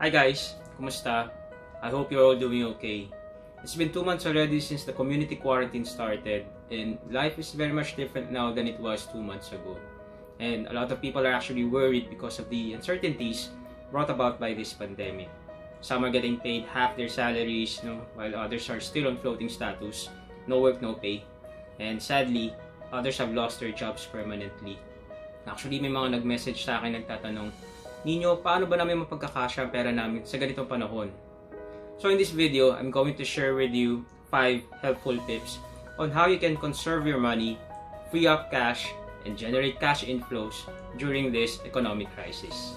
Hi guys, kumusta? I hope you're all doing okay. It's been 2 months already since the community quarantine started, and life is very much different now than it was 2 months ago. And a lot of people are actually worried because of the uncertainties brought about by this pandemic. Some are getting paid half their salaries, while others are still on floating status, no work, no pay. And sadly, others have lost their jobs permanently. Actually, may mga nag-message sa akin nagtatanong, Nino, paano ba namin mapagkakasya ang pera namin sa ganitong panahon? So in this video, I'm going to share with you 5 helpful tips on how you can conserve your money, free up cash, and generate cash inflows during this economic crisis.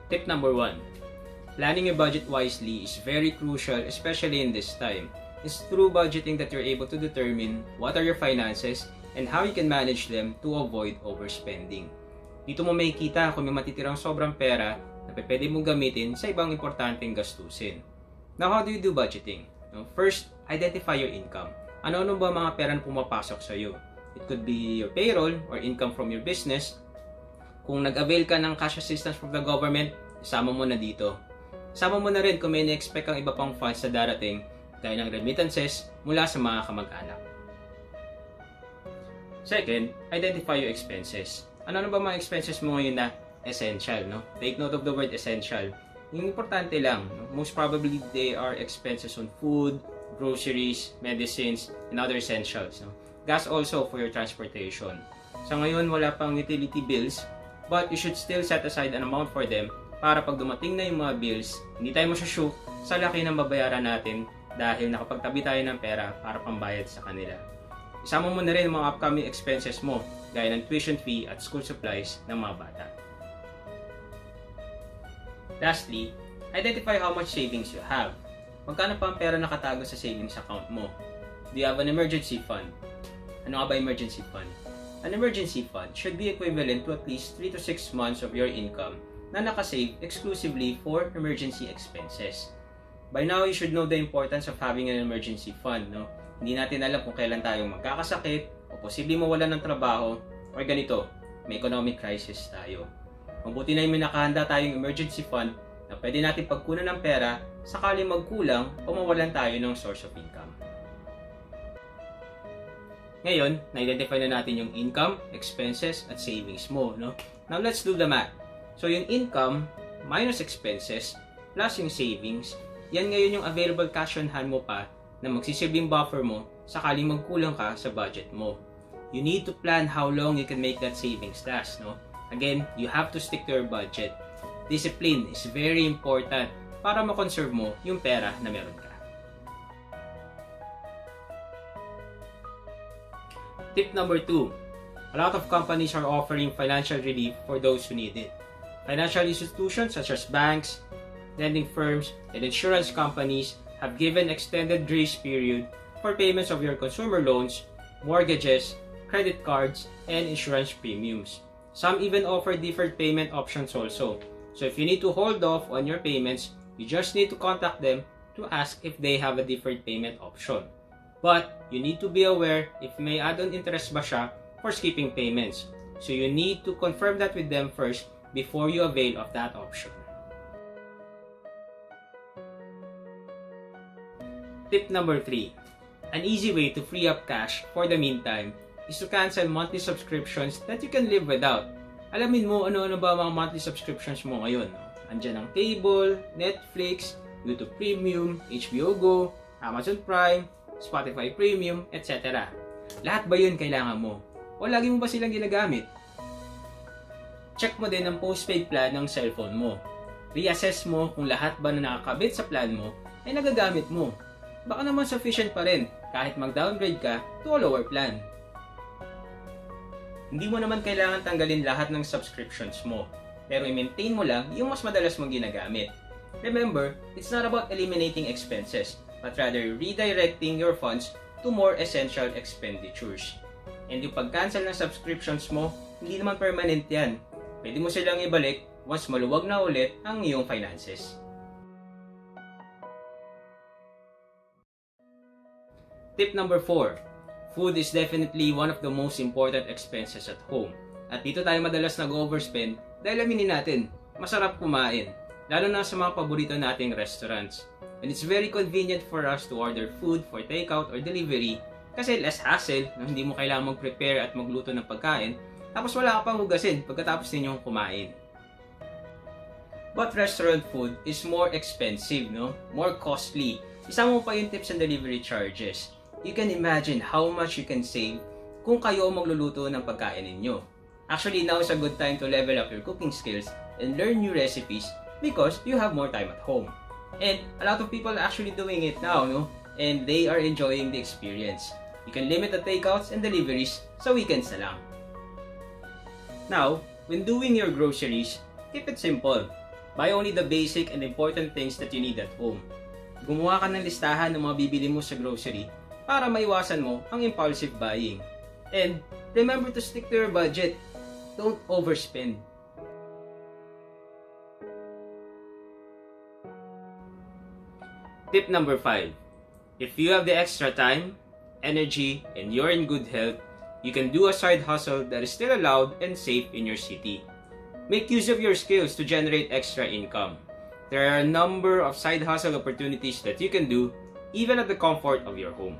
Tip number 1. Planning your budget wisely is very crucial, especially in this time. It's through budgeting that you're able to determine what are your finances and how you can manage them to avoid overspending. Dito mo makikita kung may matitirang sobrang pera na pwede mong gamitin sa ibang importanteng gastusin. Now, how do you do budgeting? First, identify your income. Ano-ano ba mga pera na pumapasok sa iyo? It could be your payroll or income from your business. Kung nag-avail ka ng cash assistance from the government, isama mo na dito. Isama mo na rin kung may na-expect kang iba pang funds na darating gaya ng remittances mula sa mga kamag-anak. Second, identify your expenses. Ano ba mga expenses mo ngayon na essential? Take note of the word essential. Yung importante lang, most probably they are expenses on food, groceries, medicines, and other essentials. Gas also for your transportation. Sa ngayon, wala pang utility bills, but you should still set aside an amount for them para pag dumating na yung mga bills, hindi tayo masyashook sa laki ng babayaran natin dahil nakapagtabi tayo ng pera para pambayad sa kanila. Isama mo na rin ang mga upcoming expenses mo gaya ng tuition fee at school supplies ng mga bata. Lastly, identify how much savings you have. Magkano pa ang pera nakatago sa savings account mo? Do you have an emergency fund? Ano nga ba emergency fund? An emergency fund should be equivalent to at least 3 to 6 months of your income na nakasave exclusively for emergency expenses. By now, you should know the importance of having an emergency fund. Hindi natin alam kung kailan tayo magkakasakit o posibleng mawalan ng trabaho o ganito, may economic crisis tayo. Mabuti na yung may nakahanda tayong emergency fund na pwede natin pagkunan ng pera sakaling magkulang o mawalan tayo ng source of income. Ngayon, na-identify na natin yung income, expenses, at savings mo. Now, let's do the math. So, yung income minus expenses plus yung savings, yan ngayon yung available cash on hand mo pa na magsisilbing buffer mo sakaling magkulang ka sa budget mo. You need to plan how long you can make that savings last. Again, you have to stick to your budget. Discipline is very important para makonserve mo yung pera na meron ka. Tip number 2. A lot of companies are offering financial relief for those who need it. Financial institutions such as banks, lending firms, and insurance companies have given extended grace period for payments of your consumer loans, mortgages, credit cards, and insurance premiums. Some even offer deferred payment options also. So if you need to hold off on your payments, you just need to contact them to ask if they have a deferred payment option. But you need to be aware if may add-on interest ba siya for skipping payments. So you need to confirm that with them first before you avail of that option. Tip number 3. An easy way to free up cash for the meantime is to cancel monthly subscriptions that you can live without. Alamin mo ano-ano ba mga monthly subscriptions mo ngayon. Andiyan ang cable, Netflix, YouTube Premium, HBO Go, Amazon Prime, Spotify Premium, etc. Lahat ba yun kailangan mo? O lagi mo ba silang ginagamit? Check mo din ang postpaid plan ng cellphone mo. Reassess mo kung lahat ba na nakakabit sa plan mo ay nagagamit mo. Baka naman sufficient pa rin kahit mag-downgrade ka to a lower plan. Hindi mo naman kailangan tanggalin lahat ng subscriptions mo, pero i-maintain mo lang yung mas madalas mong ginagamit. Remember, it's not about eliminating expenses, but rather redirecting your funds to more essential expenditures. And yung pag-cancel ng subscriptions mo, hindi naman permanent yan. Pwede mo silang ibalik once maluwag na ulit ang iyong finances. Tip number 4. Food is definitely one of the most important expenses at home. At dito tayo madalas nag-overspend dahil aminin natin, masarap kumain. Lalo na sa mga paborito nating restaurants. And it's very convenient for us to order food for takeout or delivery kasi less hassle na hindi mo kailangang mag-prepare at magluto ng pagkain tapos wala ka pang hugasin pagkatapos ninyong kumain. But restaurant food is more expensive, no? More costly. Isama mo pa yung tips and delivery charges. You can imagine how much you can save kung kayo magluluto ng pagkain ninyo. Actually, now is a good time to level up your cooking skills and learn new recipes because you have more time at home. And a lot of people are actually doing it now, no? And they are enjoying the experience. You can limit the takeouts and deliveries sa weekends na lang. Now, when doing your groceries, keep it simple. Buy only the basic and important things that you need at home. Gumawa ka ng listahan ng mga bibili mo sa grocery para maiwasan mo ang impulsive buying. And remember to stick to your budget. Don't overspend. Tip number 5. If you have the extra time, energy, and you're in good health, you can do a side hustle that is still allowed and safe in your city. Make use of your skills to generate extra income. There are a number of side hustle opportunities that you can do even at the comfort of your home.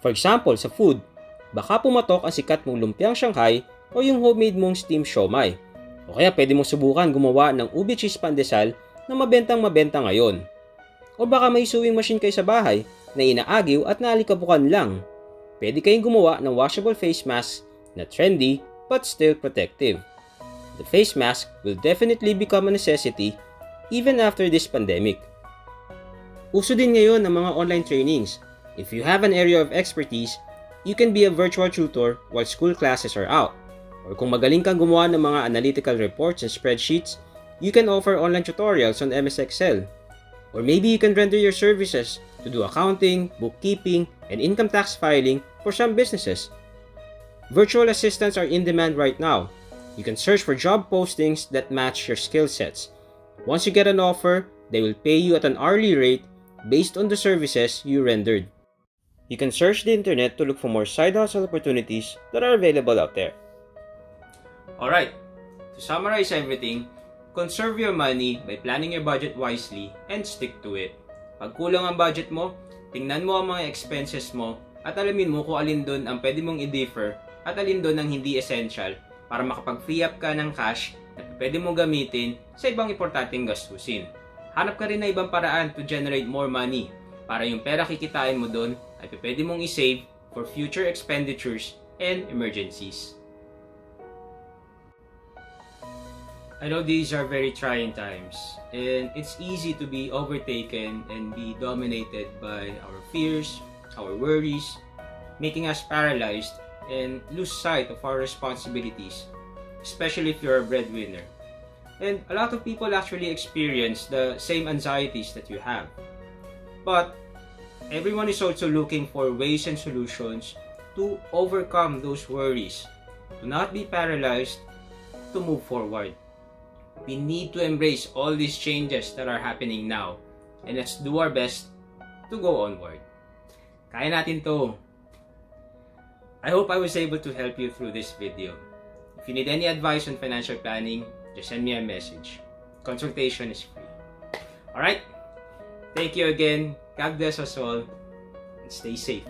For example, sa food, baka pumatok ang sikat mong lumpiang Shanghai o yung homemade mong steamed siomai. O kaya pwede mong subukan gumawa ng ube cheese pandesal na mabenta ngayon. O baka may sewing machine kayo sa bahay na inaagiw at naalikabukan lang. Pwede kayong gumawa ng washable face mask na trendy but still protective. The face mask will definitely become a necessity even after this pandemic. Uso din ngayon ng mga online trainings. If you have an area of expertise, you can be a virtual tutor while school classes are out. Or kung magaling kang gumawa ng mga analytical reports and spreadsheets, you can offer online tutorials on MS Excel. Or maybe you can render your services to do accounting, bookkeeping, and income tax filing for some businesses. Virtual assistants are in demand right now. You can search for job postings that match your skill sets. Once you get an offer, they will pay you at an hourly rate based on the services you rendered. You can search the internet to look for more side hustle opportunities that are available out there. Alright, to summarize everything, conserve your money by planning your budget wisely and stick to it. Pag kulang ang budget mo, tingnan mo ang mga expenses mo at alamin mo kung alin doon ang pwede mong i-defer at alin doon ang hindi essential para makapag-free up ka ng cash na pwede mong gamitin sa ibang importanteng gastusin. Hanap ka rin na ibang paraan to generate more money para yung pera kikitain mo doon ay pwede mong i-save for future expenditures and emergencies. I know these are very trying times and it's easy to be overtaken and be dominated by our fears, our worries, making us paralyzed and lose sight of our responsibilities, especially if you're a breadwinner. And a lot of people actually experience the same anxieties that you have. But everyone is also looking for ways and solutions to overcome those worries, to not be paralyzed, to move forward. We need to embrace all these changes that are happening now, and let's do our best to go onward. Kaya natin to. I hope I was able to help you through this video. If you need any advice on financial planning, just send me a message. Consultation is free. Alright? Thank you again. God bless us all. And stay safe.